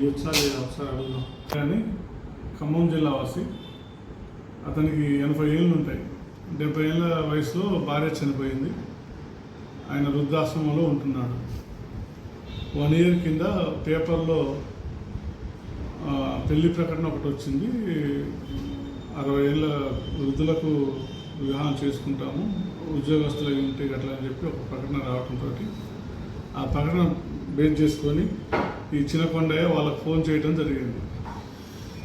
ఒకసారి అడుగుదాం. కానీ ఖమ్మం జిల్లా వాసి, అతనికి 80 ఏళ్ళు ఉంటాయి. 70 ఏళ్ళ వయసులో భార్య చనిపోయింది. ఆయన వృద్ధాశ్రమంలో ఉంటున్నాడు. 1 ఇయర్ కింద పేపర్లో పెళ్లి ప్రకటన ఒకటి వచ్చింది. 60 ఏళ్ళ వృద్ధులకు వివాహం చేసుకుంటాము, ఉద్యోగస్తులు ఉంటే గట్లా అని చెప్పి ఒక ప్రకటన రావడంతో ఆ ప్రకటన బేస్ చేసుకొని ఈ చినకొండయ్య వాళ్ళకు ఫోన్ చేయడం జరిగింది.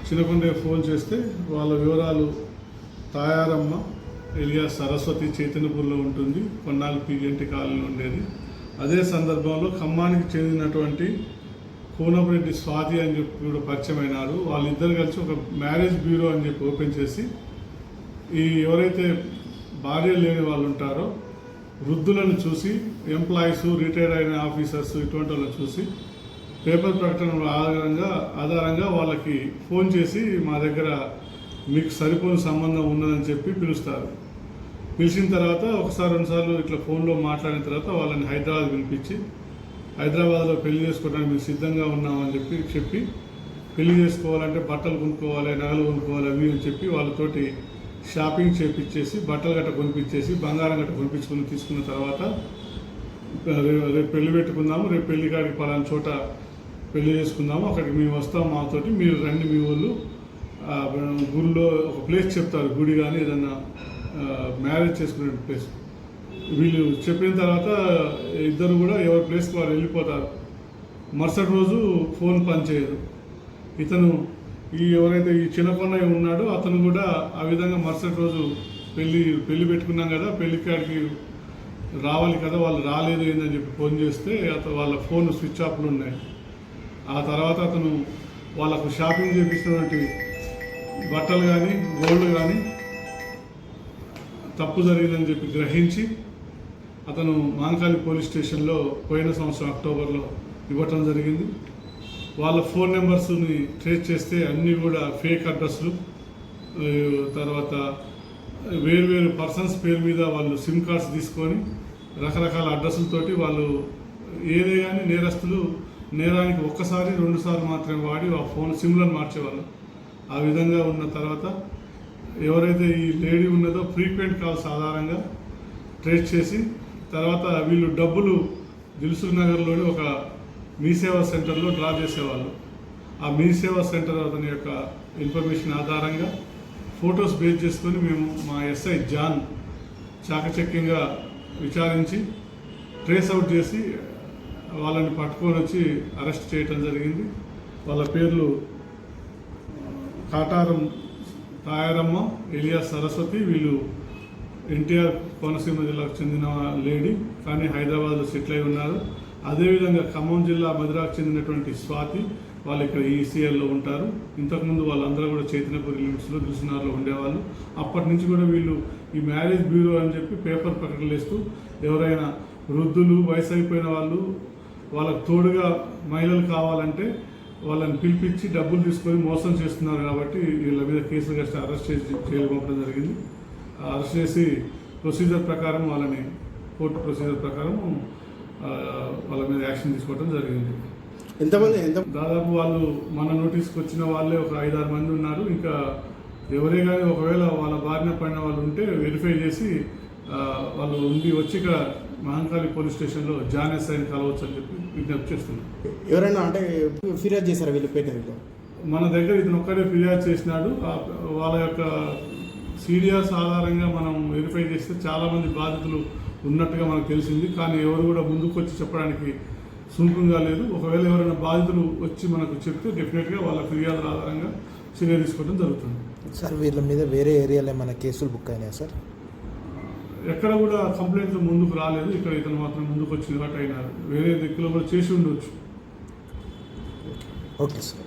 చినకొండయ్య ఫోన్ చేస్తే వాళ్ళ వివరాలు తాయారమ్మ ఎలియాస్ సరస్వతి చైతన్యపూర్లో ఉంటుంది, కొన్నాళ్ళు పీజీఎన్టీ కాలనీలో ఉండేది. అదే సందర్భంలో ఖమ్మానికి చెందినటువంటి కోనపరెడ్డి స్వాతి అని చెప్పి కూడా పరిచయం అయినారు. వాళ్ళిద్దరు కలిసి ఒక మ్యారేజ్ బ్యూరో అని చెప్పి ఓపెన్ చేసి ఈ ఎవరైతే భార్య లేని వాళ్ళు ఉంటారో వృద్ధులను చూసి, ఎంప్లాయీస్, రిటైర్డ్ అయిన ఆఫీసర్స్ ఇటువంటి వాళ్ళని చూసి పేపర్ ప్రకటన ఆధారంగా వాళ్ళకి ఫోన్ చేసి మా దగ్గర మీకు సరిపోని సంబంధం ఉన్నదని చెప్పి పిలుస్తారు. పిలిచిన తర్వాత ఒకసారి 2 సార్లు ఇట్లా ఫోన్లో మాట్లాడిన తర్వాత వాళ్ళని హైదరాబాద్ పిలిపించి, హైదరాబాద్లో పెళ్లి చేసుకోవడానికి మేము సిద్ధంగా ఉన్నామని చెప్పి పెళ్లి చేసుకోవాలంటే బట్టలు కొనుక్కోవాలి, నగలు కొనుక్కోవాలి అవి అని చెప్పి వాళ్ళతోటి షాపింగ్ చేపించేసి, బట్టలు గట్ట కొనిపించేసి, బంగారం గట్ట కొనిపించుకొని తీసుకున్న తర్వాత రేపు పెళ్లి పెట్టుకుందాము, రేపు పెళ్లి కాడికి పలానా చోట పెళ్లి చేసుకుందాము, అక్కడికి మేము వస్తాం, మాతోటి మీరు రండి, మీ వాళ్ళు గుడిలో ఒక ప్లేస్ చెప్తారు, గుడి కానీ ఏదన్నా మ్యారేజ్ చేసుకునే ప్లేస్. వీళ్ళు చెప్పిన తర్వాత ఇద్దరు కూడా ఎవరి ప్లేస్కి వారు వెళ్ళిపోతారు. మరుసటి రోజు ఫోన్ పనిచేయదు. ఇతను ఎవరైతే ఈ చిన్నకొండయ్య ఉన్నాడో అతను కూడా ఆ విధంగా మరుసటి రోజు పెళ్లి పెట్టుకున్నాం కదా, పెళ్లి కాడికి రావాలి కదా, వాళ్ళు రాలేదు ఏందని చెప్పి ఫోన్ చేస్తే వాళ్ళ ఫోన్ స్విచ్ ఆఫ్లు ఉన్నాయి. ఆ తర్వాత అతను వాళ్ళకు షాపింగ్ చేపించినటువంటి బట్టలు కానీ గోల్డ్ కానీ తప్పు జరిగిందని చెప్పి గ్రహించి అతను మాంకాళి పోలీస్ స్టేషన్లో పోయిన సంవత్సరం అక్టోబర్లో ఇవ్వటం జరిగింది. వాళ్ళ ఫోన్ నెంబర్స్ని ట్రేస్ చేస్తే అన్నీ కూడా ఫేక్ అడ్రస్లు, తర్వాత వేరు పర్సన్స్ పేరు మీద వాళ్ళు సిమ్ కార్డ్స్ తీసుకొని రకరకాల అడ్రస్లతోటి వాళ్ళు ఏదే కానీ నేరస్తులు నేరానికి 1 సారి 2 సార్లు మాత్రమే వాడి ఆ ఫోన్ సిమ్లను మార్చేవాళ్ళు. ఆ విధంగా ఉన్న తర్వాత ఎవరైతే ఈ లేడీ ఉన్నదో ఫ్రీక్వెంట్ కాల్స్ ఆధారంగా ట్రేస్ చేసి తర్వాత వీళ్ళు డబ్బులు దిల్సుఖ్ నగర్లోని ఒక మీ సేవా సెంటర్లో డ్రా చేసేవాళ్ళు. ఆ మీ సేవా సెంటర్ అతని యొక్క ఇన్ఫర్మేషన్ ఆధారంగా ఫొటోస్ బేస్ చేసుకొని మేము మా ఎస్ఐ జాన్ చాకచక్యంగా విచారించి ట్రేస్ అవుట్ చేసి వాళ్ళని పట్టుకొని వచ్చి అరెస్ట్ చేయటం జరిగింది. వాళ్ళ పేర్లు కాటారం తాయారమ్మ ఎలియాస్ సరస్వతి. వీళ్ళు ఎన్టీఆర్ కోనసీమ జిల్లాకు చెందిన లేడీ, కానీ హైదరాబాద్లో సెటిల్ అయి ఉన్నారు. అదేవిధంగా ఖమ్మం జిల్లా మధురాకు చెందినటువంటి స్వాతి, వాళ్ళు ఇక్కడ ఈసీఎల్లో ఉంటారు. ఇంతకుముందు వాళ్ళందరూ కూడా చైతన్యపూర్ లిమిట్స్లో దిల్సుఖ్నగర్లో ఉండేవాళ్ళు. అప్పటి నుంచి కూడా వీళ్ళు ఈ మ్యారేజ్ బ్యూరో అని చెప్పి పేపర్ ప్రకటనలు వేస్తూ ఎవరైనా వృద్ధులు, వయసు అయిపోయిన వాళ్ళు, వాళ్ళకు తోడుగా మహిళలు కావాలంటే వాళ్ళని పిలిపించి డబ్బులు తీసుకొని మోసం చేస్తున్నారు. కాబట్టి వీళ్ళ మీద కేసులు కట్టి అరెస్ట్ చేసి జైలు పంపడం జరిగింది. అరెస్ట్ చేసి ప్రొసీజర్ ప్రకారం వాళ్ళని కోర్టు ప్రొసీజర్ ప్రకారం వాళ్ళ మీద యాక్షన్ తీసుకోవడం జరిగింది. దాదాపు వాళ్ళు మన నోటీస్కి వచ్చిన వాళ్ళే ఒక 5-6 మంది ఉన్నారు. ఇంకా ఎవరే కానీ ఒకవేళ వాళ్ళ బారిన పడిన వాళ్ళు ఉంటే వెరిఫై చేసి వాళ్ళు వచ్చి ఇక్కడ మహంకాళి పోలీస్ స్టేషన్లో జాన్ ఎస్ఐని కలవచ్చు అని చెప్పి విజ్ఞప్తి చేస్తున్నాం. ఎవరైనా అంటే ఫిర్యాదు చేశారు వీళ్ళు పేటలో? మన దగ్గర ఇతను ఒక్కడే ఫిర్యాదు చేసినాడు. వాళ్ళ యొక్క సీరియస్ ఆధారంగా మనం వెరిఫై చేస్తే చాలామంది బాధితులు ఉన్నట్టుగా మనకు తెలిసింది. కానీ ఎవరు కూడా ముందుకు వచ్చి చెప్పడానికి సుముఖంగా లేదు. ఒకవేళ ఎవరైనా బాధితులు వచ్చి మనకు చెప్తే డెఫినెట్గా వాళ్ళ ఫిర్యాదుల ఆధారంగా చర్య తీసుకోవడం జరుగుతుంది. సార్ వీళ్ళ మీద వేరే ఏరియాలో మన కేసులు బుక్ అయినాయి సార్? ఎక్కడ కూడా కంప్లైంట్లు ముందుకు రాలేదు. ఇక్కడ ఇతను మాత్రం ముందుకు వచ్చిన కాబట్టి అయినారు. వేరే దిక్కులో కూడా చేసి ఉండొచ్చు. Okay sir.